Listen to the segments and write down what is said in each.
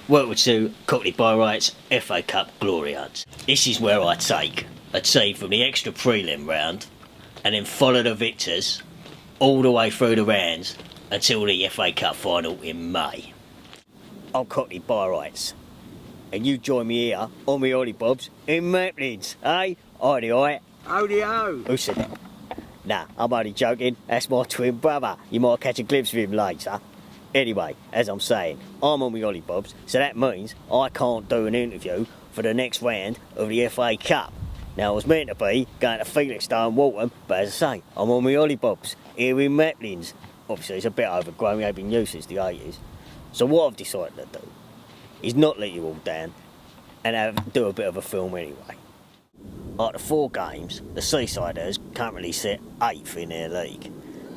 Welcome to Cockney Byrites FA Cup Glory Hunts. This is where I take a team from the extra prelim round and then follow the victors all the way through the rounds until the FA Cup final in May. I'm Cockney Byrites, and you join me here on my Ollie Bobs in Maplins, eh? Howdy-hi. Howdy-ho. Who said that? Nah, I'm only joking. That's my twin brother. You might catch a glimpse of him later. Anyway, as I'm saying, I'm on my Ollie Bobs, so that means I can't do an interview for the next round of the FA Cup. Now, I was meant to be going to Felixstowe Walton, but as I say, I'm on my Ollie Bobs here in Maplins. Obviously, it's a bit overgrown. We ain't been used since the 80s. So what I've decided to do is not let you all down and do a bit of a film anyway. After 4 games, the Seasiders currently sit 8th in their league.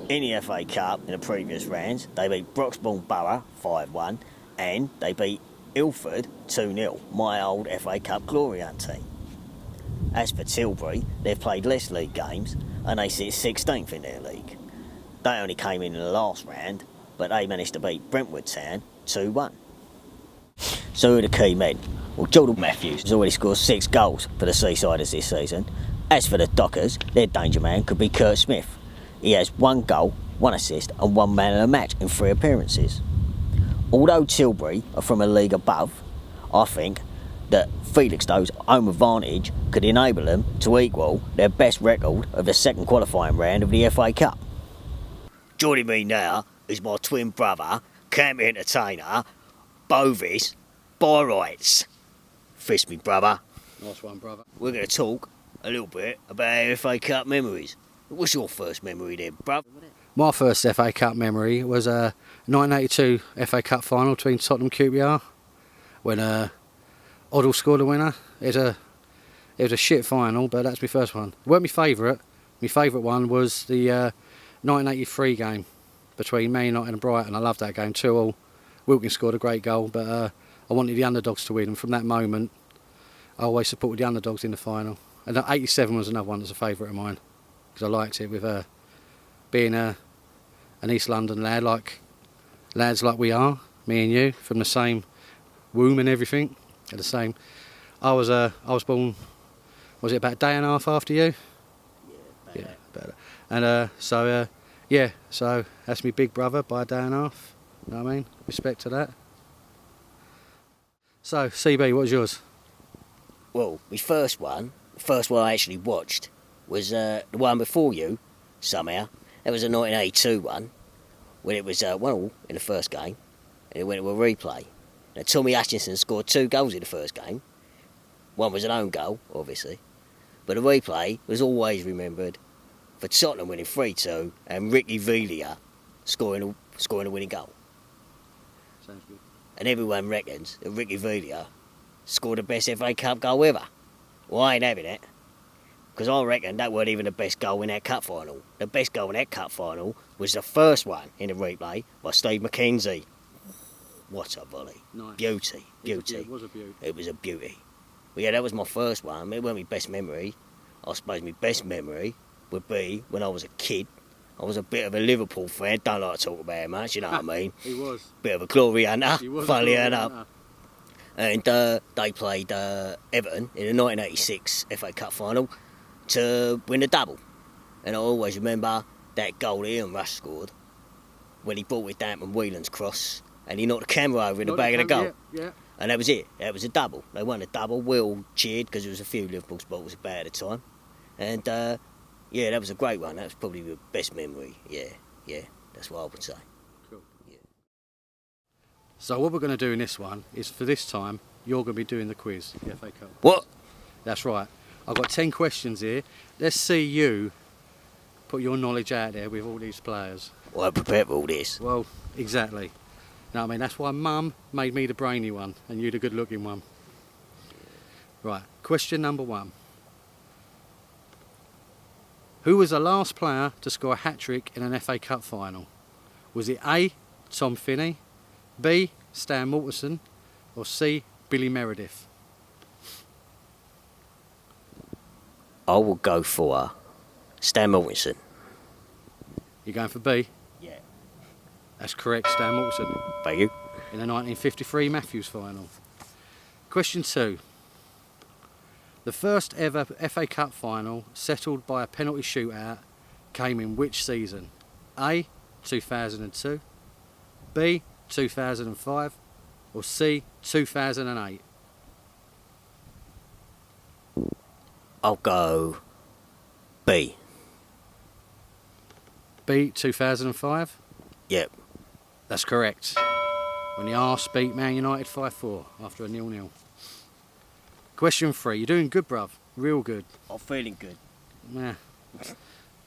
In the FA Cup in the previous rounds, they beat Broxbourne Borough 5-1 and they beat Ilford 2-0, my old FA Cup Glory Hunt team. As for Tilbury, they've played less league games and they sit 16th in their league. They only came in the last round, but they managed to beat Brentwood Town 2-1. So who are the key men? Well, Jordan Matthews has already scored 6 goals for the Seasiders this season. As for the Dockers, their danger man could be Kurt Smith. He has 1 goal, 1 assist and 1 man of the match in 3 appearances. Although Tilbury are from a league above, I think that Felixstowe's home advantage could enable them to equal their best record of the second qualifying round of the FA Cup. Joining me now is my twin brother, camp entertainer, Bovis, Byrites. Fist me, brother. Nice one, brother. We're going to talk a little bit about our FA Cup memories. What's your first memory then, bruv? My first FA Cup memory was a 1982 FA Cup final between Tottenham QPR when Oddle scored a winner. It was a shit final, but that's my first one. It weren't my favourite. My favourite one was the 1983 game between Man United and Brighton. I loved that game, 2-2. Wilkins scored a great goal, but I wanted the underdogs to win, and from that moment I always supported the underdogs in the final. And 87 was another one that's a favourite of mine, because I liked it with being an East London lad, lads like we are, me and you, from the same womb and everything. At the same, I was born, was it about a day and a half after you? Yeah, better. And so that's my big brother by a day and a half. You know what I mean? Respect to that. So CB, what was yours? Well, my first one I actually watched was the one before you, somehow. That was a 1982 one, when it was 1-1 in the first game, and it went to a replay. Now, Tommy Hutchinson scored 2 goals in the first game. One was an own goal, obviously, but the replay was always remembered for Tottenham winning 3-2 and Ricky Villa scoring a winning goal. Sounds good. And everyone reckons that Ricky Villa scored the best FA Cup goal ever. Well, I ain't having it. Because I reckon that weren't even the best goal in that cup final. The best goal in that cup final was the first one in the replay by Steve McKenzie. What a volley. Nice. Beauty. It was a beauty. It was a beauty. But yeah, that was my first one. It wasn't my best memory. I suppose my best memory would be when I was a kid. I was a bit of a Liverpool fan. Don't like to talk about it much, you know what I mean? He was. Bit of a glory hunter, funnily enough. And they played Everton in the 1986 FA Cup final to win the double. And I always remember that goal Ian Rush scored when he brought it down from Whelan's cross and he knocked the camera over in the back of the goal. Yeah. And that was it. That was a double. They won a double. We all cheered because there was a few Liverpool supporters about at the time. And yeah, that was a great one. That was probably the best memory. Yeah, that's what I would say. Cool. Yeah. So what we're going to do in this one is, for this time, you're going to be doing the quiz, the FA Cup. What? That's right. I've got 10 questions here. Let's see you put your knowledge out there with all these players. Well, I'm prepared for all this. Well, exactly. You know what I mean? That's why Mum made me the brainy one and you the good-looking one. Right, question number 1. Who was the last player to score a hat-trick in an FA Cup final? Was it A, Tom Finney, B, Stan Mortensen, or C, Billy Meredith? I will go for Stan Mortensen. You're going for B? Yeah. That's correct, Stan Mortensen. Thank you. in the 1953 Matthews final. Question 2. The first ever FA Cup final settled by a penalty shootout came in which season? A. 2002, B. 2005, or C. 2008? I'll go B. B. 2005? Yep. That's correct. When the Arse beat Man United 5-4 after a 0-0. Question 3. You're doing good, bruv. Real good. I'm feeling good. Nah.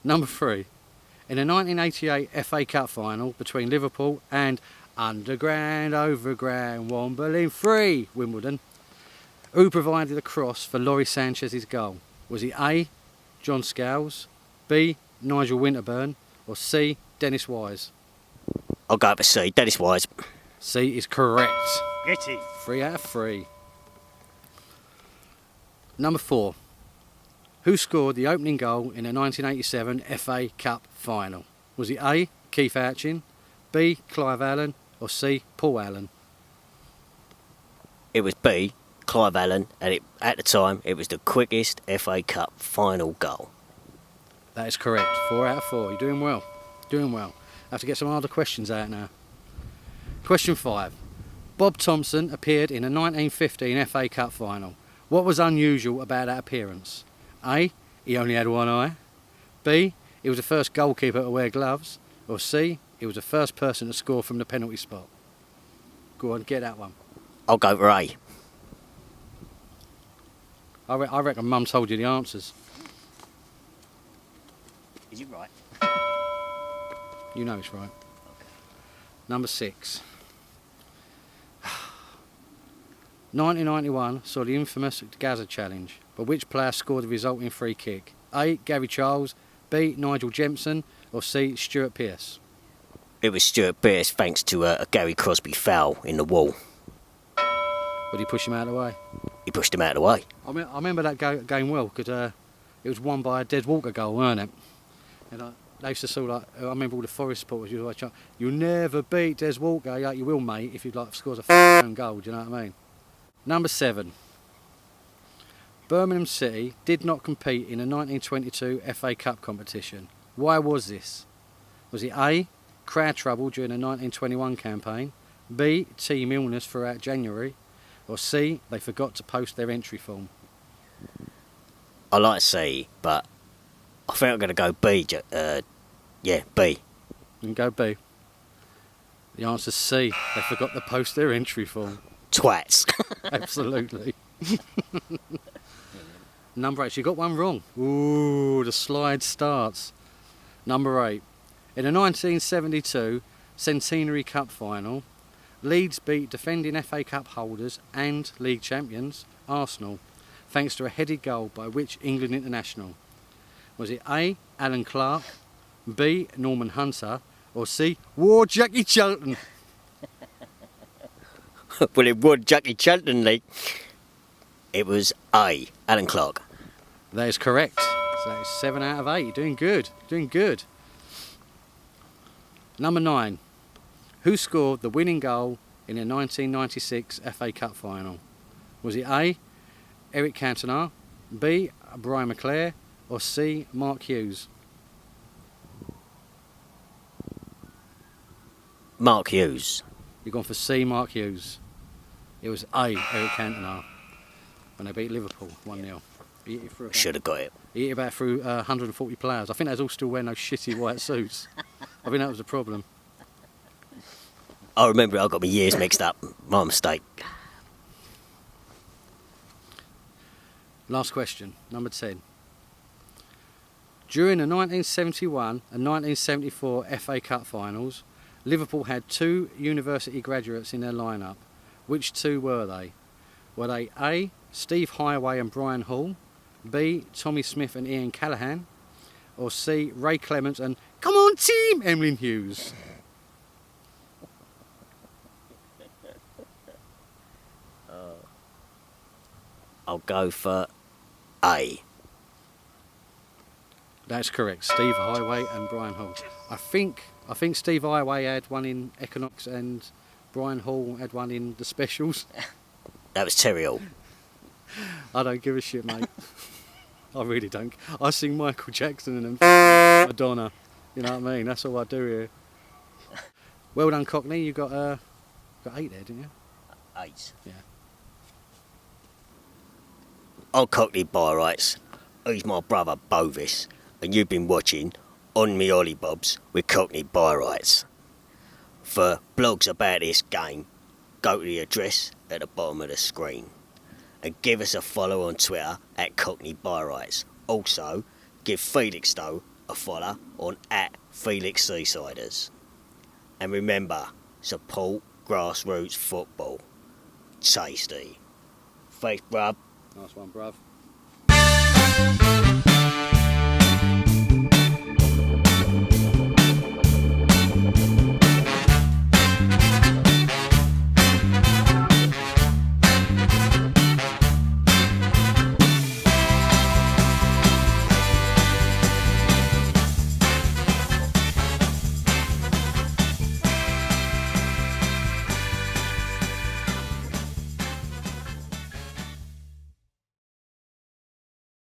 Number 3. In the 1988 FA Cup final between Liverpool and Underground, Overground, Wombling 3 Wimbledon, who provided the cross for Laurie Sanchez's goal? Was it A. John Scales, B. Nigel Winterburn, or C. Dennis Wise? I'll go for C. Dennis Wise. C is correct. Get it. 3 out of 3. Number 4. Who scored the opening goal in the 1987 FA Cup final? Was it A. Keith Outchin, B. Clive Allen, or C. Paul Allen? It was B. Clive Allen, and at the time it was the quickest FA Cup final goal. That is correct. 4 out of 4. You're doing well. Doing well. I have to get some harder questions out now. Question 5. Bob Thompson appeared in the 1915 FA Cup final. What was unusual about that appearance? A. He only had one eye. B. He was the first goalkeeper to wear gloves. Or C. He was the first person to score from the penalty spot. Go on, get that one. I'll go for A. I reckon Mum told you the answers. Is it right? You know it's right. Okay. Number 6. 1991 saw the infamous Gaza challenge, but which player scored the resulting free kick? A. Gary Charles, B. Nigel Jempson, or C. Stuart Pearce? It was Stuart Pearce, thanks to a Gary Crosby foul in the wall. Would he push him out of the way? He pushed him out of the way. I remember that game well, because it was won by a Des Walker goal, weren't it? And they used to sort of I remember all the Forest supporters used to like, "You'll never beat Des Walker." Yeah, you will, mate, if you scores a own goal. Do you know what I mean? Number 7. Birmingham City did not compete in the 1922 FA Cup competition. Why was this? Was it A. Crowd trouble during the 1921 campaign, B. Team illness throughout January, or C. They forgot to post their entry form? I like C, but I think I'm going to go B. Yeah, B. You can go B. The answer's C. They forgot to post their entry form. Twats. Absolutely. Number 8. You got one wrong. Ooh, the slide starts. Number 8. In the 1972 Centenary Cup final, Leeds beat defending FA Cup holders and league champions Arsenal, thanks to a headed goal by which England international? Was it A. Alan Clark, B. Norman Hunter, or C. War Jackie Charlton? Well, it would Jackie Charlton League. It was A. Alan Clark. That is correct. So that is 7 out of 8. You're doing good. Doing good. Number 9. Who scored the winning goal in the 1996 FA Cup final? Was it A. Eric Cantona, B. Brian McClare, or C. Mark Hughes? Mark Hughes. You're going for C. Mark Hughes. It was A. Eric Cantona when they beat Liverpool 1-0. Should have got it. He hit about through 140 players. I think they was all still wearing those shitty white suits. I think that was the problem. I remember it, I got my years mixed up. My mistake. Last question, number 10. During the 1971 and 1974 FA Cup finals, Liverpool had 2 university graduates in their lineup. Which 2 were they? Were they A. Steve Highway and Brian Hall, B. Tommy Smith and Ian Callaghan, or C. Ray Clements and "Come on team" Emlyn Hughes? I'll go for A. That's correct. Steve Highway and Brian Hall. I think Steve Highway had one in economics and Brian Hall had one in the specials. That was Terry Hall. I don't give a shit, mate. I really don't. I sing Michael Jackson and Madonna. You know what I mean? That's all I do here. Well done, Cockney. You got 8 there, didn't you? 8. Yeah. I'm Cockney Byrites. He's my brother Bovis, and you've been watching On Me Ollie Bobs with Cockney Byrites. For blogs about this game, go to the address at the bottom of the screen. And give us a follow on Twitter at Cockney Byrites. Also, give Felixstowe a follow on @Felix Seasiders. And remember, support grassroots football. Tasty. Thanks, bruv. Nice one, bruv.